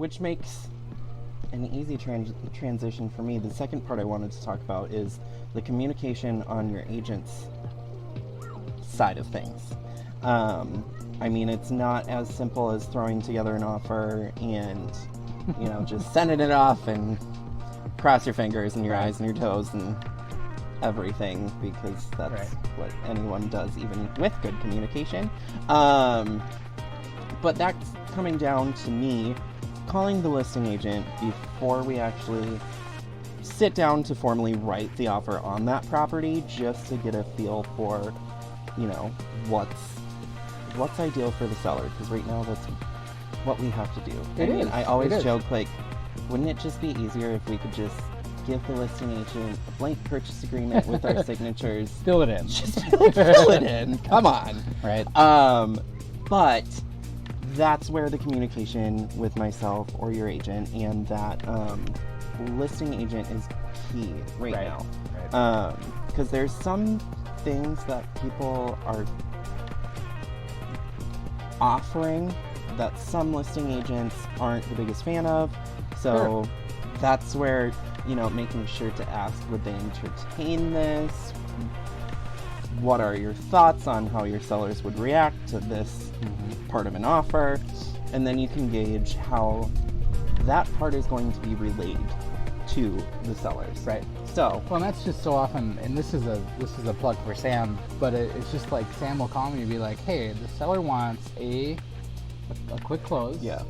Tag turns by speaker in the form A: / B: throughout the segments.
A: which makes an easy transition for me. The second part I wanted to talk about is the communication on your agent's side of things. I mean, it's not as simple as throwing together an offer and, just sending it off and cross your fingers and your eyes and your toes and everything, because that's what anyone does, even with good communication. But that's coming down to me calling the listing agent before we actually sit down to formally write the offer on that property, just to get a feel for, what's ideal for the seller, because right now that's what we have to do. I always joke, like, wouldn't it just be easier if we could just give the listing agent a blank purchase agreement with our signatures?
B: Fill it in.
A: Just fill it in. Come on.
B: Right.
A: But that's where the communication with myself or your agent and that listing agent is key right now. Right. Because there's some things that people are offering that some listing agents aren't the biggest fan of. So that's where, making sure to ask, would they entertain this? What are your thoughts on how your sellers would react to this part of an offer? And then you can gauge how that part is going to be relayed to the sellers.
B: Right.
A: So,
B: well, that's just so often, and this is a plug for Sam, but it's just like Sam will call me and be like, hey, the seller wants a quick close.
A: Yeah.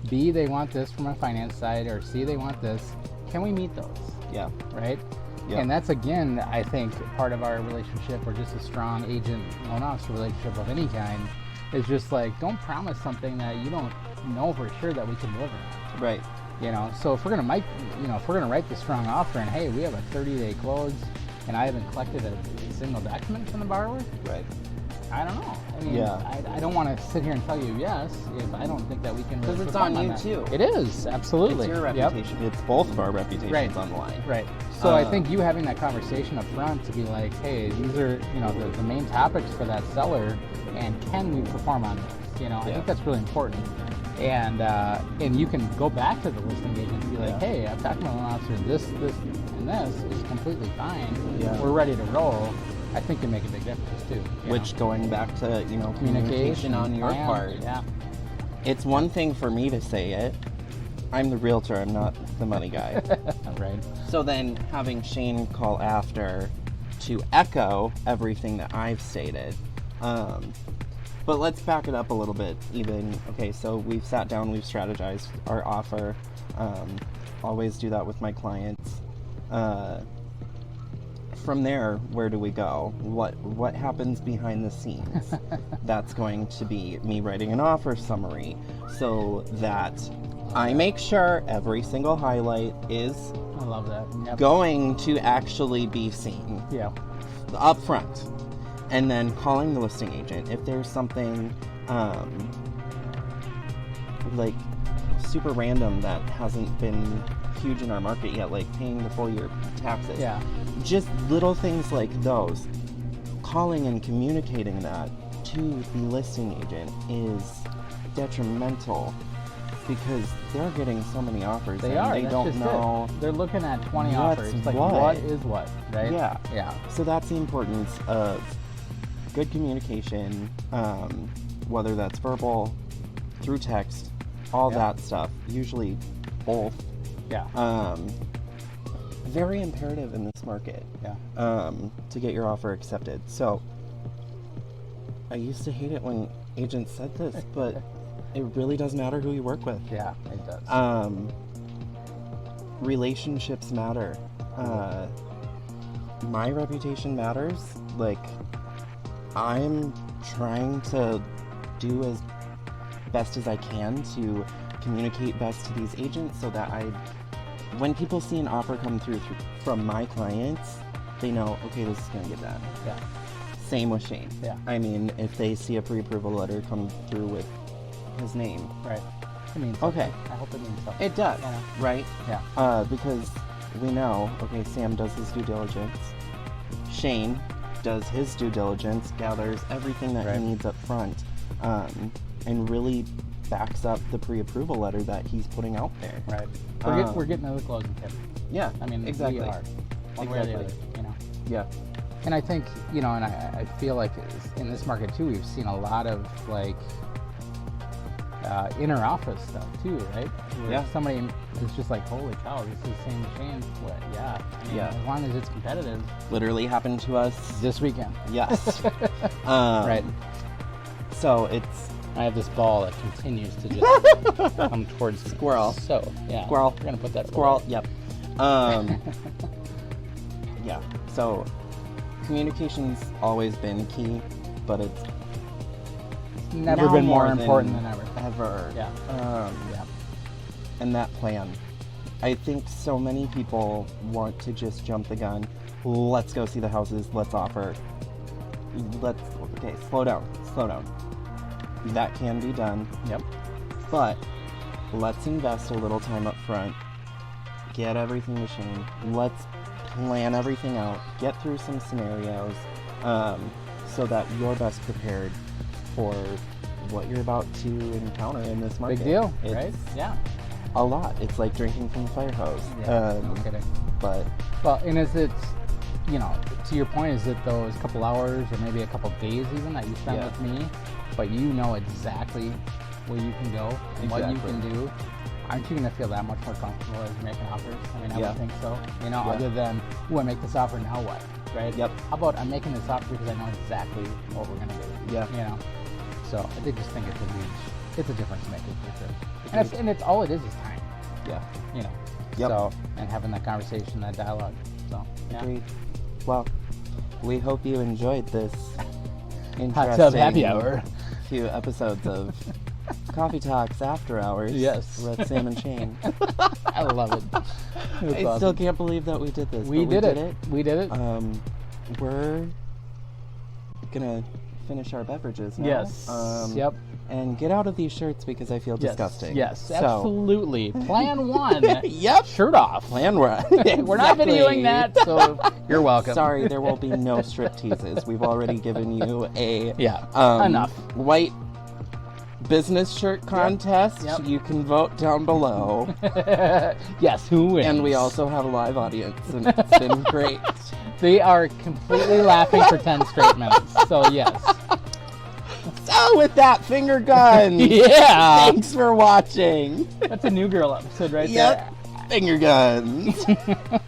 B: B, they want this from a finance side, or C, they want this. Can we meet those?
A: Yeah.
B: Right? Yeah. And that's, again, I think part of our relationship, or just a strong agent loan officer relationship of any kind, is just like, don't promise something that you don't know for sure that we can deliver.
A: Right.
B: So if we're gonna write the strong offer and, hey, we have a 30-day close and I haven't collected a single document from the borrower,
A: right?
B: I don't know. I mean, I don't want to sit here and tell you yes if I don't think that we can.
A: Because it's on you too.
B: It is, absolutely.
A: It's your reputation. Yep. It's both of our reputations on the line.
B: Right. So I think you having that conversation up front to be like, hey, these are the main topics for that seller, and can we perform on this? I think that's really important. And you can go back to the listing agent and be like, hey, I've talked to my loan officer, this, and this is completely fine. Yeah. We're ready to roll. I think can make a big difference too.
A: Which, going back to, communication on your part.
B: Yeah.
A: It's one thing for me to say it. I'm the realtor, I'm not the money guy.
B: Right.
A: So then having Shane call after to echo everything that I've stated. But let's back it up a little bit even. Okay, so we've sat down, we've strategized our offer. Always do that with my clients. From there, where do we go? What happens behind the scenes? That's going to be me writing an offer summary so that I make sure every single highlight is
B: I love that. Yep.
A: Going to actually be seen.
B: Yeah.
A: Up front. And then calling the listing agent if there's something like super random that hasn't been huge in our market yet, like paying the full year taxes.
B: Yeah.
A: Just little things like those. Calling and communicating that to the listing agent is detrimental because they're getting so many offers.
B: They don't know. They're looking at 20 offers. It's like, what is what, right?
A: Yeah.
B: Yeah.
A: So that's the importance of good communication, whether that's verbal, through text, all that stuff. Usually both.
B: Yeah.
A: Very imperative in this market.
B: Yeah.
A: To get your offer accepted. So I used to hate it when agents said this, but it really does matter who you work with.
B: Yeah, it does.
A: Relationships matter. My reputation matters. Like, I'm trying to do as best as I can to communicate best to these agents so that when people see an offer come through from my clients, they know, okay, this is going to get done.
B: Yeah.
A: Same with Shane.
B: Yeah.
A: I mean, if they see a pre-approval letter come through with his name.
B: Right. It means something.
A: Okay.
B: I hope it means something.
A: It does, right?
B: Yeah.
A: Because we know, okay, Sam does his due diligence. Shane does his due diligence, gathers everything that he needs up front, and really backs up the pre-approval letter that he's putting out there.
B: Right. We're getting to the closing tip.
A: Yeah,
B: I mean,
A: exactly.
B: we are. One way or the other, you know.
A: Yeah.
B: And I think, you know, and I feel like in this market too, we've seen a lot of like inner office stuff too, right? Where
A: Yeah.
B: somebody is just like, holy cow, this is the same machine. What? Yeah. I mean,
A: Yeah.
B: as long as it's competitive.
A: Literally happened to us.
B: This weekend.
A: Yes.
B: Right.
A: So it's
B: I have this ball that continues to just come towards me.
A: Squirrel.
B: So, yeah.
A: Squirrel.
B: We're going to put that
A: squirrel.
B: away.
A: Yep. Yeah. So communication's always been key, but it's
B: Never
A: now
B: been more
A: than
B: important than ever.
A: Ever.
B: Yeah.
A: Yeah. And that plan. I think so many people want to just jump the gun. Let's go see the houses. Let's offer. Okay, slow down. Slow down. That can be done.
B: Yep.
A: But let's invest a little time up front. Get everything machined. Let's plan everything out. Get through some scenarios so that you're best prepared for what you're about to encounter in this market.
B: Big deal,
A: It's
B: right? Yeah.
A: a lot. It's like drinking from a fire hose.
B: Yeah, no kidding.
A: But
B: Well, and is it, you know, to your point, is it those couple hours or maybe a couple days even that you spend
A: Yeah.
B: with me, but you know exactly where you can go and what you
A: Exactly.
B: can do? Aren't you going to feel that much more comfortable as you're making offers? I mean, I
A: Yeah.
B: would think so. You know,
A: Yeah.
B: other than, ooh, I make this offer, now what? Right?
A: Yep.
B: How about I'm making this offer because I know exactly what we're going to do?
A: Yeah.
B: You know? So I just think it's a difference maker for sure. And it's all it is time.
A: yeah.
B: You know?
A: Yep.
B: So, and having that conversation, that dialogue. So, yeah.
A: Agreed. Well, we hope you enjoyed this
B: Hot tub happy
A: interesting
B: hour.
A: few episodes of Coffee Talks After Hours.
B: Yes.
A: With Sam and Shane.
B: I love it. It's
A: I still
B: awesome.
A: can't believe that we did this.
B: We
A: but
B: did it. We did it.
A: We're gonna finish our beverages now.
B: Yes. Yep.
A: And get out of these shirts because I feel disgusting.
B: Yes,
A: So,
B: absolutely. Plan one.
A: Yep.
B: Shirt off.
A: Plan one.
B: We're not
A: Exactly.
B: videoing that, so you're welcome.
A: Sorry, there will be no strip teases. We've already given you a
B: Yeah. Enough.
A: white business shirt contest.
B: Yep.
A: You can vote down below.
B: Yes. Who wins?
A: And we also have a live audience, and it's been great.
B: They are completely laughing for 10 straight minutes. So yes.
A: So with that, finger guns.
B: Yeah.
A: Thanks for watching.
B: That's a New Girl episode right
A: Yep. Finger guns.
B: there.